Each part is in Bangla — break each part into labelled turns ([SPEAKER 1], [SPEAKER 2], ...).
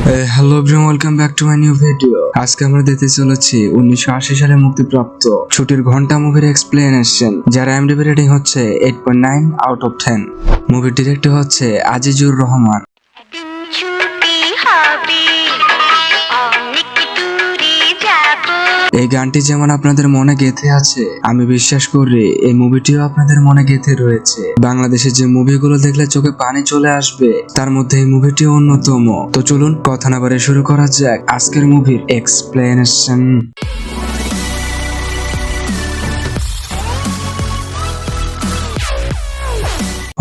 [SPEAKER 1] Hello everyone, welcome back to my new video. আজকে আমরা দেখতে চলেছি 1980 সালে মুক্তিপ্রাপ্ত ছুটির ঘন্টা মুভির এক্সপ্লেনেশন, যার IMDb রেটিং হচ্ছে 8.9 আউট অফ 10। মুভির ডিরেক্টর হচ্ছে আজিজুর রহমান। এই গানটি যেমন আপনাদের মনে গেঁথে আছে, আমি বিশ্বাস করি এই মুভিটিও আপনাদের মনে গেঁথে রয়েছে। বাংলাদেশের যে মুভিগুলো দেখলে চোখে পানি চলে আসবে, তার মধ্যে এই মুভিটি অন্যতম। তো চলুন কথা না বাড়িয়ে শুরু করা যাক আজকের মুভির এক্সপ্লেনেশন।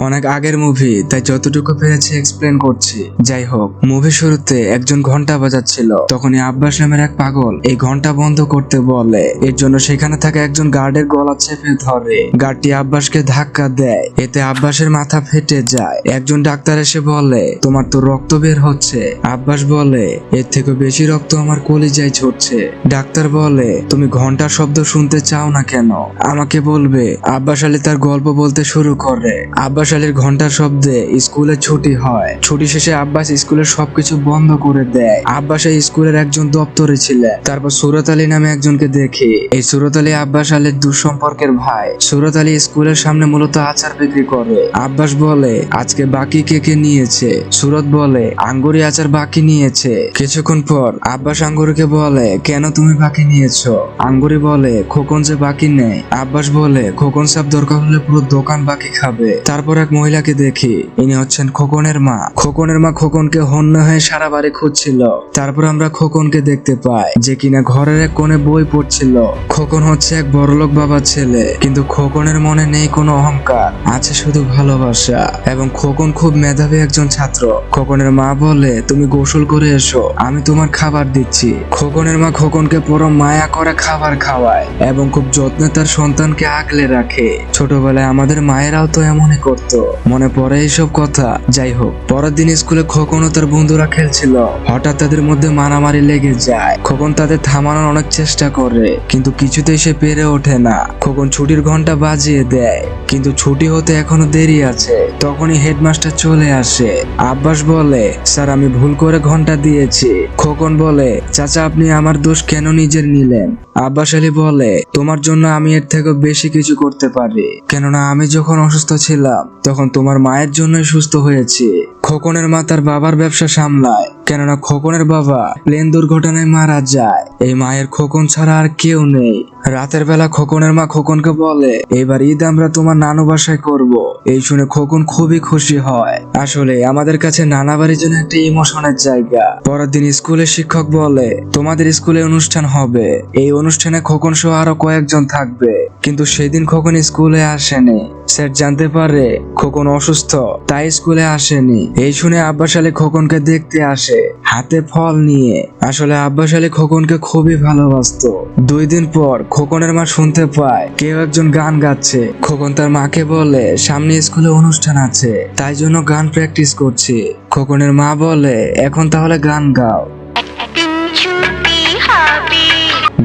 [SPEAKER 1] অনেক আগের মুভি, তাই যতটুকু পেরেছি এক্সপ্লেন করছি। যাই হোক, মুভি শুরুতে একজন ঘন্টা বাজাচ্ছিল, তখনই আব্বাস নামের এক পাগল এই ঘন্টা বন্ধ করতে বলে। এর জন্য সেখানে থাকা একজন গার্ডের গলা চেপে ধরে। গার্ডটি আব্বাসকে ধাক্কা দেয়, এতে আব্বাসের মাথা ফেটে যায়। একজন ডাক্তার এসে বলে, তোমার তো রক্ত বের হচ্ছে। আব্বাস বলে, এর থেকে বেশি রক্ত আমার কলিজায় ঝরছে। ডাক্তার বলে, তুমি ঘন্টার শব্দ শুনতে চাও না কেন? আমাকে বলবে। আব্বাস আলী তার গল্প বলতে শুরু করে। আব্বাস আলীর ঘন্টার শব্দে স্কুলে ছুটি হয়। ছুটি শেষে আব্বাস স্কুলের সবকিছু বন্ধ করে দেয়। আব্বাস এই স্কুলের একজন দপ্তরে ছিলেন। তারপর সুরত আলী নামে একজনকে দেখি। এই সুরত আলী আব্বাস আলীর দুঃসম্পর্কের ভাই। সুরত আলী স্কুলের সামনে মূলত আচার বিক্রি করে। আব্বাস বলে, আজকে বাকি কে কে নিয়েছে? সুরত বলে, আঙ্গুরি আচার বাকি নিয়েছে। কিছুক্ষণ পর আব্বাস আঙ্গুরিকে বলে, কেন তুমি বাকি নিয়েছো? আঙ্গুরি বলে, খোকন যে বাকি নেই। আব্বাস বলে, খোকন সাহেব দরকার হলে পুরো দোকান বাকি খাবে। তারপর এক মহিলাকে দেখি, ইনি হচ্ছেন খোকনের মা। খোকনের মা খোকনকে হন্য হয়ে সারা বাড়ি খুঁজছিল। তারপর আমরা খোকনকে দেখতে পাই, যে কিনা ঘরের এক কোণে বই পড়ছিল। খোকন হচ্ছে এক বড়লোক বাবার ছেলে, কিন্তু খোকনের মনে নেই কোনো অহংকার, আছে শুধু ভালোবাসা। এবং খোকন খুব মেধাবী একজন ছাত্র। খোকনের মা বলে, তুমি গোসল করে এসো, আমি তোমার খাবার দিচ্ছি। খোকনের মা খোকনকে পরম মায়া করে খাবার খাওয়ায় এবং খুব যত্নে তার সন্তানকে আগলে রাখে। ছোটবেলায় আমাদের মায়েরাও তো এমনই করতো। মনে পড়ে এইসব কথা। যাই হোক, পরের দিন স্কুলে খোকন ও তার বন্ধুরা খেলছিল। হঠাৎ তাদের মধ্যে মারামারি লেগে যায়। খোকন তাদের থামানোর অনেক চেষ্টা করে, কিন্তু কিছুতেই সে পেরে ওঠে না। খোকন ছুটির ঘন্টা বাজিয়ে দেয়, কিন্তু ছুটি হতে এখনো দেরি আছে। তখনই হেডমাস্টার চলে আসে। আব্বাস বলে, স্যার আমি ভুল করে ঘন্টা দিয়েছি। খোকন বলে, চাচা আপনি আমার দোষ কেন নিজের নিলেন? আব্বাস আলী বলে, তোমার জন্য আমি এর থেকে বেশি কিছু করতে পারি, কেননা আমি যখন অসুস্থ ছিলাম তখন তোমার মায়ের জন্যই সুস্থ হয়েছি। খোকনের মা তার বাবার ব্যবসা সামলায়, কেননা খোকনের বাবা প্লেন দুর্ঘটনায় মারা যায়। এই মায়ের খোকন ছাড়া আর কেউ নেই। রাতের বেলা খোকনের মা খোকনকে বলে, এবার ঈদ আমরা তোমার নানু বাসায় করব। এই শুনে খোকন খুবই খুশি হয়। আসলে আমাদের কাছে নানা বাড়ির জন্য একটা ইমোশনের জায়গা। পরের দিন স্কুলের শিক্ষক বলে, তোমাদের স্কুলে অনুষ্ঠান হবে। এই অনুষ্ঠানে খোকন সহ আরো কয়েকজন থাকবে, কিন্তু সেদিন খোকন স্কুলে আসেনি। স্যার জানতে পারে খোকন অসুস্থ, তাই স্কুলে আসেনি। এই শুনে আব্বাস আলী খোকনকে দেখতে আসে, হাতে ফল নিয়ে। আসলে আব্বাস আলী খোকনকে খুবই ভালোবাসতো। 2 দিন পর খোকনের মা শুনতে পায় কেউ একজন গান গাচ্ছে। খোকন তার মাকে বলে, সামনে স্কুলে অনুষ্ঠান আছে, তাই জন্য গান প্র্যাকটিস করছি। খোকনের মা বলে, এখন তাহলে গান গাও।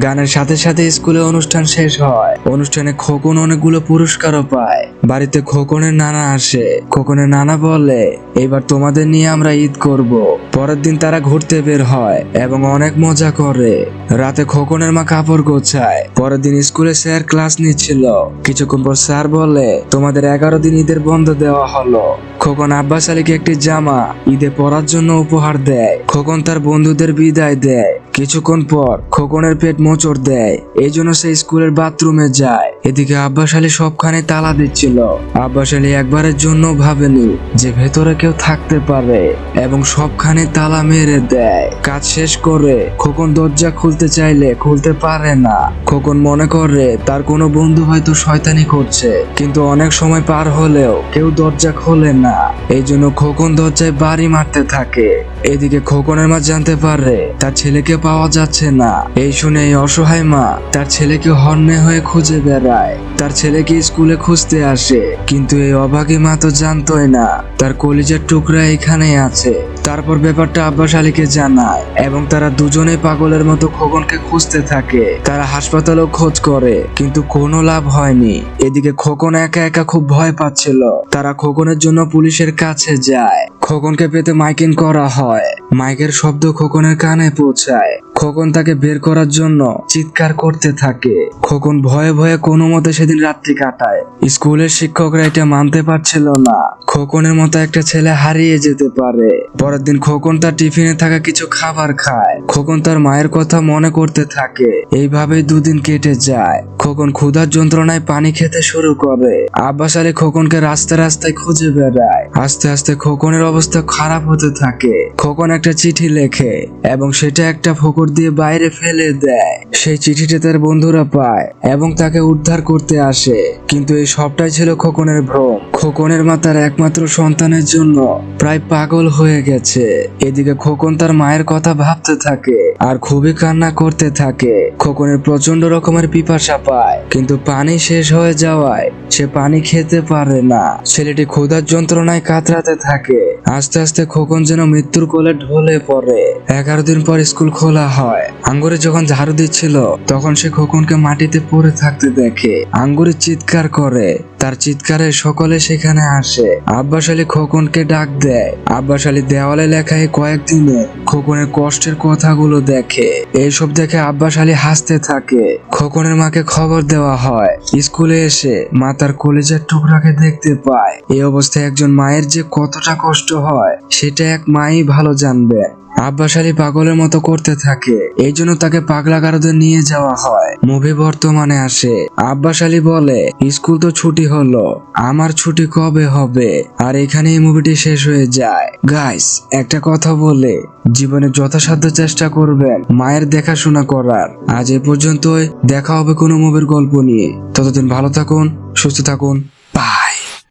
[SPEAKER 1] গানের সাথে সাথে স্কুলে অনুষ্ঠান শেষ হয়। অনুষ্ঠানে খোকন অনেকগুলো পুরস্কারও পায়। বাড়িতে খোকনের নানা আসে। খোকনের নানা বলে, এবার তোমাদের নিয়ে আমরা ঈদ করব। পরের দিন তারা ঘুরতে বের হয় এবং অনেক মজা করে। রাতে খোকনের মা কাপড় গোছায়। পরের দিন স্কুলে স্যার ক্লাস নিচ্ছিল। কিছুক্ষণ পর স্যার বলে, তোমাদের 11 দিন ঈদের বন্ধ দেওয়া হলো। খোকন আব্বাস আলীকে একটি জামা ঈদে পরার জন্য উপহার দেয়। খোকন তার বন্ধুদের বিদায় দেয়। কিছুক্ষণ পর খোকনের পেট মোচড় দেয়, এই জন্য সে স্কুলের বাথরুমে যায়। এদিকে আব্বাস আলী সবখানে তালা দিচ্ছিল। আব্বাস আলী একবারের জন্য ভাবেনি যে ভেতরে কেউ থাকতে পারে এবং সবখানে তালা মেরে দেয়। কাজ শেষ করে খোকন দরজা খুলতে চাইলে খুলতে পারে না। খোকন মনে করে তার কোনো বন্ধু হয়তো শয়তানি করছে, কিন্তু অনেক সময় পার হলেও কেউ দরজা খোলে না। এই জন্য খোকন দরজায় বাড়ি মারতে থাকে। এদিকে খোকনের মা জানতে পারে তার ছেলেকে পাওয়া যাচ্ছে না। এই শুনে এই অসহায় মা তার ছেলেকে হন্যে হয়ে খুঁজে বেড়ায়। তার ছেলেকে স্কুলে খুঁজতে আসে, কিন্তু এই অভাগী মা তো জানতোই না তার কলিজার টুকরা এখানেই আছে। তারপর ব্যাপারটা আব্বাস আলীকে জানায় এবং তারা দুজনেই পাগলের মতো খোকনকে খুঁজতে থাকে। তারা হাসপাতালেও খোঁজ করে কিন্তু কোনো লাভ হয়নি। এদিকে খোকন একা একা খুব ভয় পাচ্ছিল। তারা খোকনের জন্য পুলিশের কাছে যায়। খোকনকে পেতে মাইকিং করা হয়। মাইকের শব্দ খোকনের কানে পৌঁছায়। খোকন তাকে বের করার জন্য চিৎকার করতে থাকে। খোকন ভয়ে ভয়ে কোনো মতে সেদিন রাত্রি কাটায়। স্কুলের শিক্ষকরা এটা মানতে পারছিল না খোকনের মতো একটা ছেলে হারিয়ে যেতে পারে। পরের দিন খোকন তার টিফিনে থাকা কিছু খাবার খায়। খোকন তার মায়ের কথা মনে করতে থাকে। এইভাবেই দুদিন কেটে যায়। খোকন ক্ষুধার যন্ত্রণায় পানি খেতে শুরু করে। আব্বাস আলী খোকনকে রাস্তায় রাস্তায় খুঁজে বেড়ায়। আস্তে আস্তে খোকনের অবস্থা খারাপ হতে থাকে। খোকন একটা চিঠি লেখে এবং সেটা একটা পুকুর দিয়ে বাইরে ফেলে দেয়। সেই চিঠিটা তার বন্ধুরা পায় এবং তাকে উদ্ধার করতে আসে। কিন্তু এই সবটাই ছিল খোকনের ভ্রম। খোকনের মা তার একমাত্র সন্তানের জন্য প্রায় পাগল হয়ে গেছে। এদিকে খোকন তার মায়ের কথা ভাবতে থাকে আর খুবই কান্না করতে থাকে। খোকনের প্রচন্ড রকমের পিপাসা পায় কিন্তু পানি শেষ হয়ে যাওয়ায় সে পানি খেতে পারে না। ছেলেটি ক্ষুধার যন্ত্রণায় কাতরাতে থাকে। আস্তে আস্তে খোকন যেন মৃত্যুর কোলে ঢলে পড়ে। 11 দিন পর স্কুল খোলা হয়। আঙ্গুরে যখন ঝাড়ু দিচ্ছিল তখন সে খোকনকে মাটিতে পড়ে থাকতে দেখে। আঙ্গুরে চিৎকার করে। তার চিৎকারে সকলে সেখানে আসে। আব্বাস আলী খোকনকে ডাক দেয়। আব্বাস আলী দেওয়ালে লেখা এই কয়েকদিনে খোকনের কষ্টের কথাগুলো দেখে। এইসব দেখে আব্বাস আলী হাসতে থাকে। খোকনের মাকে খবর দেওয়া হয়। স্কুলে এসে মা তার কলেজের টুকরাকে দেখতে পায়। এই অবস্থায় একজন মায়ের যে কতটা কষ্ট হয় সেটা এক মাই ভালো জানবে। আব্বাস আলী পাগলের মতো করতে থাকে। এই জন্য তাকে পাগলাগারদে নিয়ে যাওয়া হয়। মুভি বর্তমানে আসে। আব্বাস আলী বলে, স্কুল তো ছুটি হলো, আমার ছুটি কবে হবে? আর এখানে এই মুভিটি শেষ হয়ে যায়। গাইস, একটা কথা বলে জীবনে যথাসাধ্য চেষ্টা করবেন মায়ের দেখাশোনা করার। আজ এ পর্যন্তই। দেখা হবে কোনো মুভির গল্প নিয়ে। ততদিন ভালো থাকুন, সুস্থ থাকুন।